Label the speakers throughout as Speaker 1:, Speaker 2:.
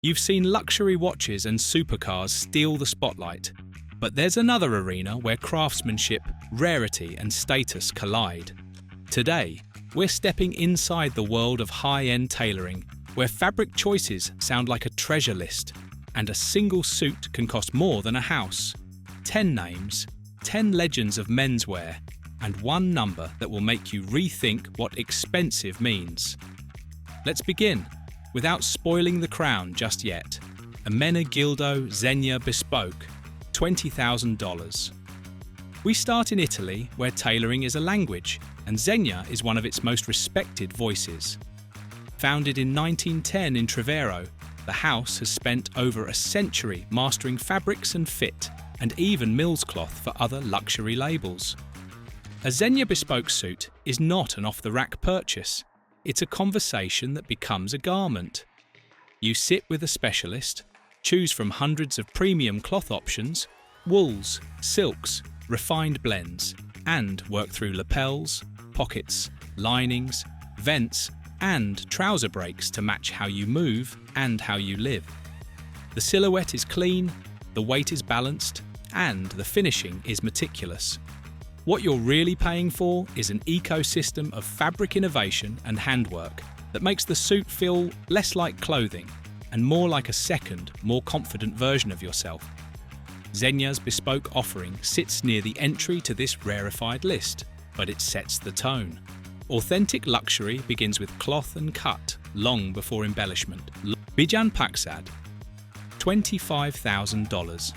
Speaker 1: You've seen luxury watches and supercars steal the spotlight, but there's another arena where craftsmanship, rarity, and status collide. Today, we're stepping inside the world of high-end tailoring, where fabric choices sound like a treasure list, and a single suit can cost more than a house. 10 names, 10 legends of menswear, and one number that will make you rethink what expensive means. Let's begin, without spoiling the crown just yet. Ermenegildo Zegna bespoke, $20,000. We start in Italy, where tailoring is a language, and Zegna is one of its most respected voices. Founded in 1910 in Trevero, the house has spent over a century mastering fabrics and fit, and even Mills cloth for other luxury labels. A Zegna bespoke suit is not an off-the-rack purchase. It's a conversation that becomes a garment. You sit with a specialist, choose from hundreds of premium cloth options, wools, silks, refined blends, and work through lapels, pockets, linings, vents, and trouser breaks to match how you move and how you live. The silhouette is clean, the weight is balanced, and the finishing is meticulous. What you're really paying for is an ecosystem of fabric innovation and handwork that makes the suit feel less like clothing and more like a second, more confident version of yourself. Zegna's bespoke offering sits near the entry to this rarefied list, but it sets the tone. Authentic luxury begins with cloth and cut, long before embellishment. Bijan Paksad, $25,000.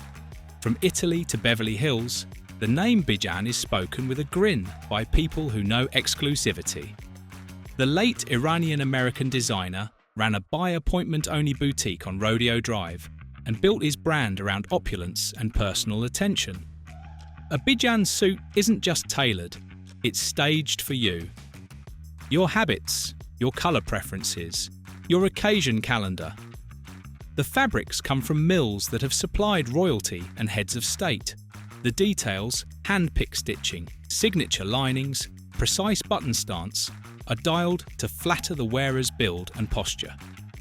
Speaker 1: From Italy to Beverly Hills, the name Bijan is spoken with a grin by people who know exclusivity. The late Iranian-American designer ran a by-appointment-only boutique on Rodeo Drive and built his brand around opulence and personal attention. A Bijan suit isn't just tailored, it's staged for you. Your habits, your colour preferences, your occasion calendar. The fabrics come from mills that have supplied royalty and heads of state. The details, hand-pick stitching, signature linings, precise button stance, are dialed to flatter the wearer's build and posture.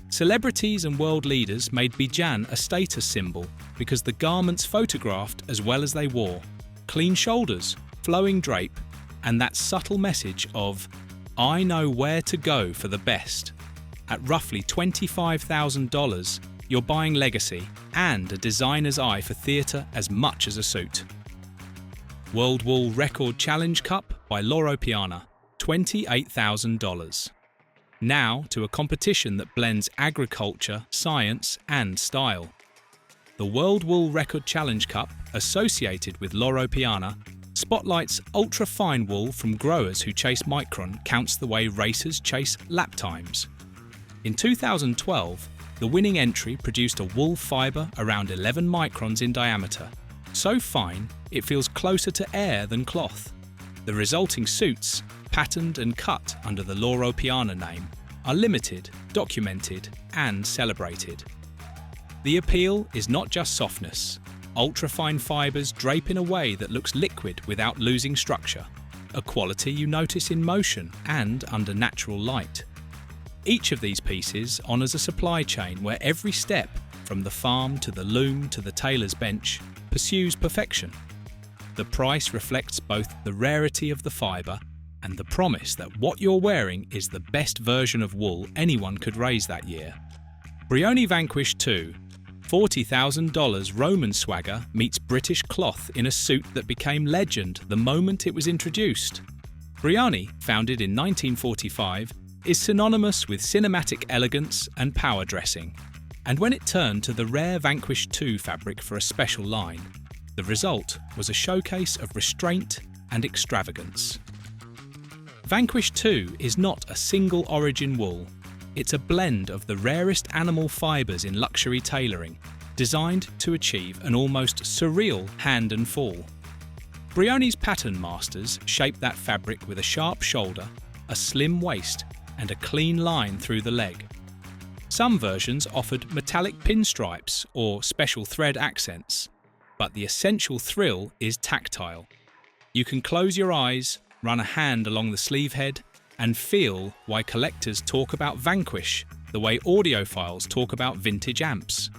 Speaker 1: Celebrities and world leaders made Bijan a status symbol because the garments photographed as well as they wore. Clean shoulders, flowing drape, and that subtle message of, "I know where to go for the best." At roughly $25,000, you're buying legacy and a designer's eye for theatre as much as a suit. World Wool Record Challenge Cup by Loro Piana, $28,000. Now to a competition that blends agriculture, science, and style. The World Wool Record Challenge Cup, associated with Loro Piana, spotlights ultra-fine wool from growers who chase micron counts the way racers chase lap times. In 2012, the winning entry produced a wool fibre around 11 microns in diameter, so fine it feels closer to air than cloth. The resulting suits, patterned and cut under the Loro Piana name, are limited, documented, and celebrated. The appeal is not just softness. Ultrafine fibres drape in a way that looks liquid without losing structure, a quality you notice in motion and under natural light. Each of these pieces honours a supply chain where every step, from the farm to the loom to the tailor's bench, pursues perfection. The price reflects both the rarity of the fibre and the promise that what you're wearing is the best version of wool anyone could raise that year. Brioni Vanquish II, $40,000 Roman swagger meets British cloth in a suit that became legend the moment it was introduced. Brioni, founded in 1945, is synonymous with cinematic elegance and power dressing, and when it turned to the rare Vanquish II fabric for a special line, the result was a showcase of restraint and extravagance. Vanquish II is not a single origin wool. It's a blend of the rarest animal fibres in luxury tailoring, designed to achieve an almost surreal hand and fall. Brioni's pattern masters shaped that fabric with a sharp shoulder, a slim waist, and a clean line through the leg. Some versions offered metallic pinstripes or special thread accents, but the essential thrill is tactile. You can close your eyes, run a hand along the sleeve head, and feel why collectors talk about Vanquish the way audiophiles talk about vintage amps.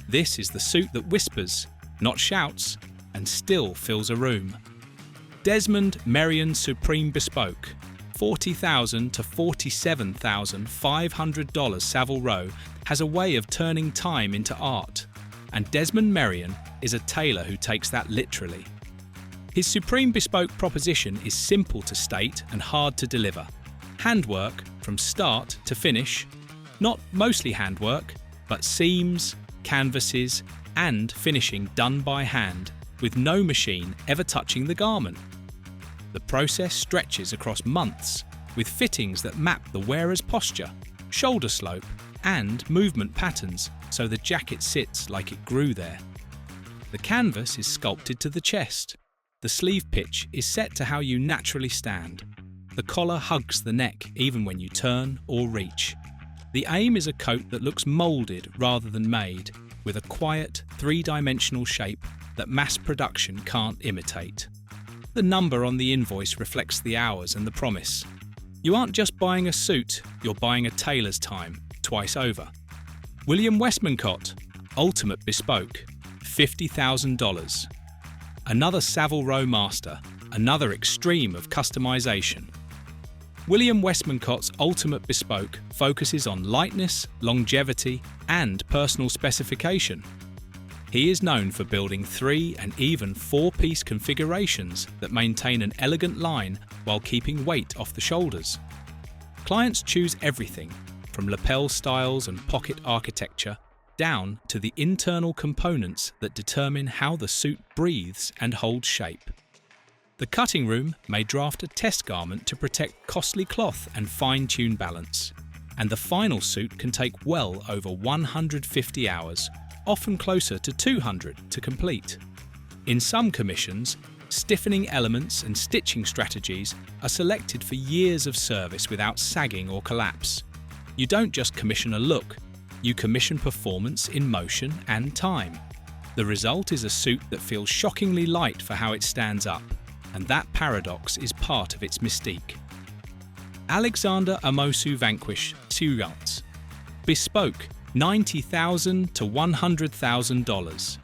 Speaker 1: This is the suit that whispers, not shouts, and still fills a room. Desmond Merrion Supreme Bespoke, $40,000 to $47,500 Savile Row, has a way of turning time into art, and Desmond Merrion is a tailor who takes that literally. His Supreme Bespoke proposition is simple to state and hard to deliver. Handwork from start to finish, not mostly handwork, but seams, canvases, and finishing done by hand, with no machine ever touching the garment. The process stretches across months, with fittings that map the wearer's posture, shoulder slope, and movement patterns so the jacket sits like it grew there. The canvas is sculpted to the chest. The sleeve pitch is set to how you naturally stand. The collar hugs the neck even when you turn or reach. The aim is a coat that looks moulded rather than made, with a quiet, three-dimensional shape that mass production can't imitate. The number on the invoice reflects the hours and the promise. You aren't just buying a suit, you're buying a tailor's time, twice over. William Westmancott, Ultimate Bespoke, $50,000. Another Savile Row master, another extreme of customization. William Westmancott's Ultimate Bespoke focuses on lightness, longevity, and personal specification. He is known for building 3- and even 4-piece configurations that maintain an elegant line while keeping weight off the shoulders. Clients choose everything, from lapel styles and pocket architecture, down to the internal components that determine how the suit breathes and holds shape. The cutting room may draft a test garment to protect costly cloth and fine-tune balance, and the final suit can take well over 150 hours, often closer to 200 to complete. In some commissions, stiffening elements and stitching strategies are selected for years of service without sagging or collapse. You don't just commission a look, you commission performance in motion and time. The result is a suit that feels shockingly light for how it stands up, and that paradox is part of its mystique. Alexander Amosu Vanquish II, Bespoke, $90,000 to $100,000.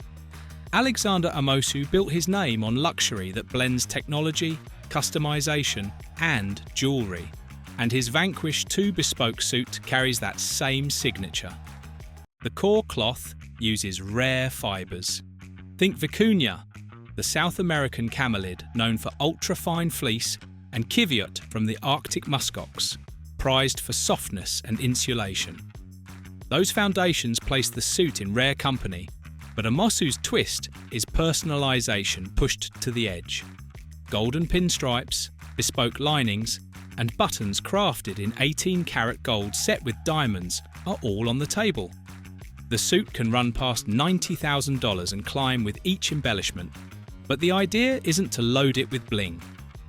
Speaker 1: Alexander Amosu built his name on luxury that blends technology, customization, and jewelry, and his Vanquish II Bespoke suit carries that same signature. The core cloth uses rare fibers. Think vicuña, the South American camelid known for ultra-fine fleece, and kiviot from the Arctic muskox, prized for softness and insulation. Those foundations place the suit in rare company, but Amosu's twist is personalization pushed to the edge. Golden pinstripes, bespoke linings, and buttons crafted in 18-karat gold set with diamonds are all on the table. The suit can run past $90,000 and climb with each embellishment, but the idea isn't to load it with bling.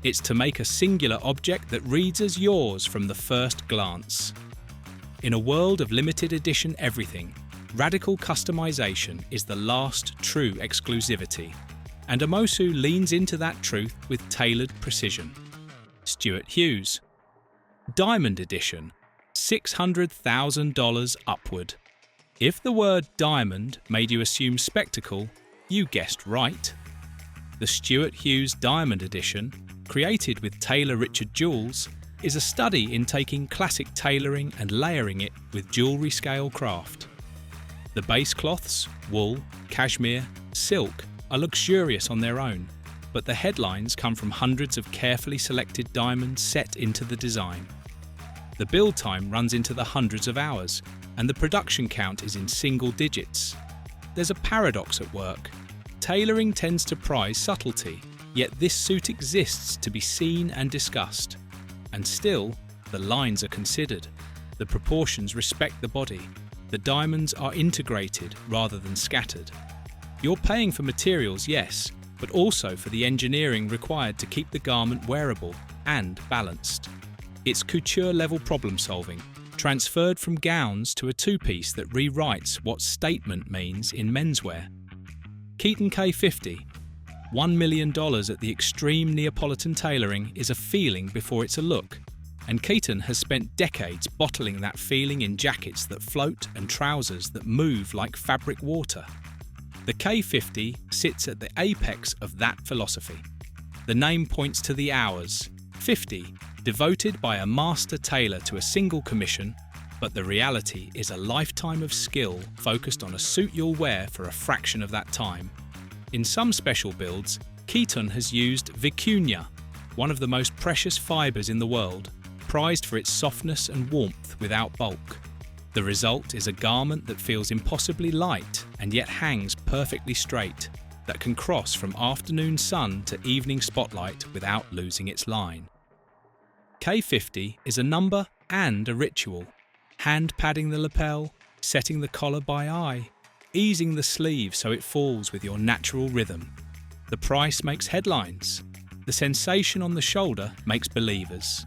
Speaker 1: It's to make a singular object that reads as yours from the first glance. In a world of limited edition everything, radical customization is the last true exclusivity, and Amosu leans into that truth with tailored precision. Stuart Hughes. Diamond Edition, $600,000 upward. If the word diamond made you assume spectacle, you guessed right. The Stuart Hughes Diamond Edition, created with tailor Richard Jewels, is a study in taking classic tailoring and layering it with jewellery scale craft. The base cloths, wool, cashmere, silk, are luxurious on their own, but the headlines come from hundreds of carefully selected diamonds set into the design. The build time runs into the hundreds of hours, and the production count is in single digits. There's a paradox at work. Tailoring tends to prize subtlety, yet this suit exists to be seen and discussed. And still, the lines are considered. The proportions respect the body. The diamonds are integrated rather than scattered. You're paying for materials, yes, but also for the engineering required to keep the garment wearable and balanced. It's couture-level problem-solving, transferred from gowns to a two-piece that rewrites what statement means in menswear. Kiton K50, $1 million at the extreme Neapolitan tailoring is a feeling before it's a look. and Kiton has spent decades bottling that feeling in jackets that float and trousers that move like fabric water. The K50 sits at the apex of that philosophy. The name points to the hours, 50, devoted by a master tailor to a single commission, but the reality is a lifetime of skill focused on a suit you'll wear for a fraction of that time. In some special builds, Kiton has used vicuña, one of the most precious fibres in the world, prized for its softness and warmth without bulk. The result is a garment that feels impossibly light and yet hangs perfectly straight, that can cross from afternoon sun to evening spotlight without losing its line. K50 is a number and a ritual, hand padding the lapel, setting the collar by eye, easing the sleeve so it falls with your natural rhythm. The price makes headlines. The sensation on the shoulder makes believers.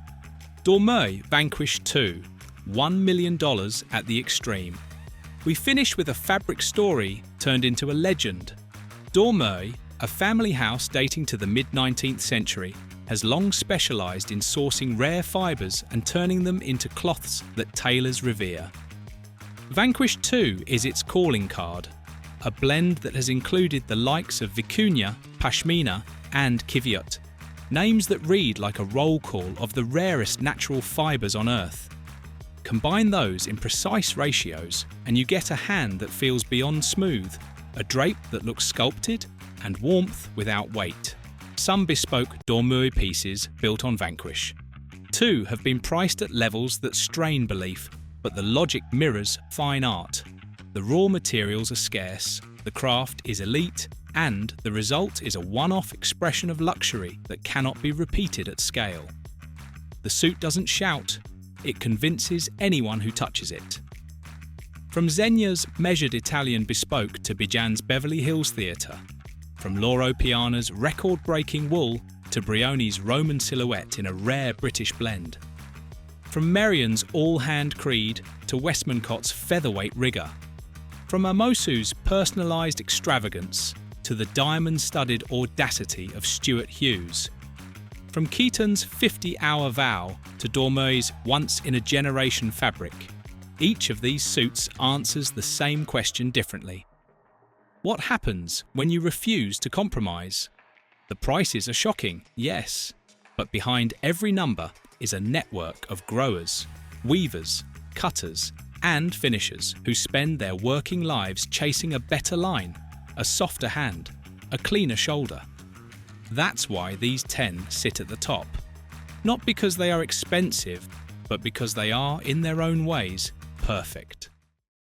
Speaker 1: Dormeuil Vanquish II, $1 million at the extreme. We finish with a fabric story turned into a legend. Dormeuil, a family house dating to the mid-19th century, has long specialised in sourcing rare fibres and turning them into cloths that tailors revere. Vanquish II is its calling card, a blend that has included the likes of vicuña, pashmina and kivyut, names that read like a roll call of the rarest natural fibres on earth. Combine those in precise ratios and you get a hand that feels beyond smooth, a drape that looks sculpted, and warmth without weight. Some bespoke Dormeuil pieces built on Vanquish. Two have been priced at levels that strain belief, but the logic mirrors fine art. The raw materials are scarce, the craft is elite, and the result is a one-off expression of luxury that cannot be repeated at scale. The suit doesn't shout, it convinces anyone who touches it. From Zegna's measured Italian bespoke to Bijan's Beverly Hills Theatre, from Loro Piana's record-breaking wool to Brioni's Roman silhouette in a rare British blend. From Merrion's all-hand creed to Westmancott's featherweight rigour. From Amosu's personalised extravagance to the diamond-studded audacity of Stuart Hughes. From Kiton's 50-hour vow to Dormeuil's once-in-a-generation fabric, each of these suits answers the same question differently. What happens when you refuse to compromise? The prices are shocking, yes, but behind every number is a network of growers, weavers, cutters, and finishers who spend their working lives chasing a better line, a softer hand, a cleaner shoulder. That's why these 10 sit at the top. Not because they are expensive, but because they are, in their own ways, perfect.